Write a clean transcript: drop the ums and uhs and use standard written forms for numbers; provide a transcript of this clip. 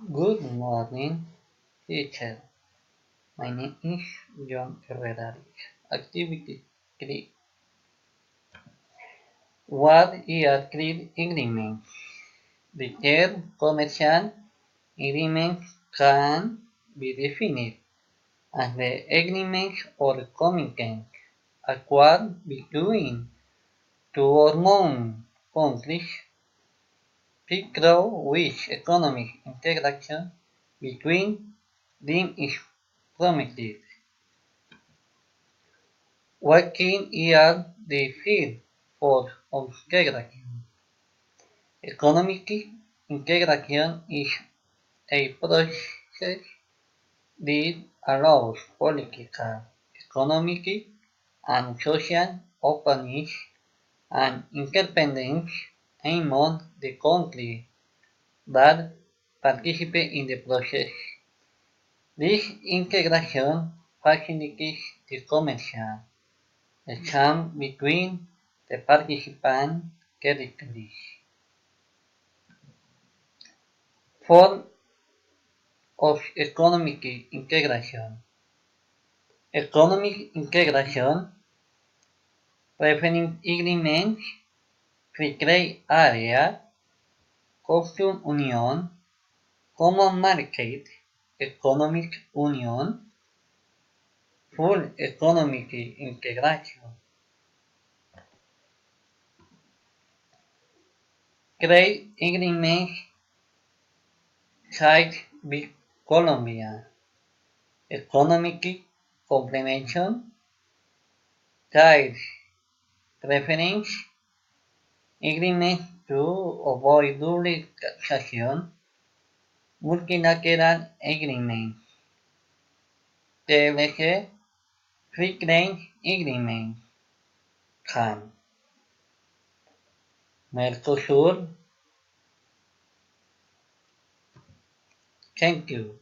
Good morning, teacher. My name is John Herrera. Activity 3. What are trade agreements? The term commercial agreements can be defined as the agreements or commitments acquired between two or more countries through which economic interaction between them is permitted. Working in the field for integration. Economic integration is a process that allows political, economic, and social openness and independence among the countries that participate in the process. This integration facilitates the commercial exchange between the participant territories. Form of economic integration. Economic integration, referring agreements, free trade area, customs union, common market, economic union, full economic integration. Trade agreements signed with Colombia. Economic complementation, trade preference, agreements to avoid double taxation, multilateral agreements, TLC, free trade agreements, CAN, Mercosur. Thank you.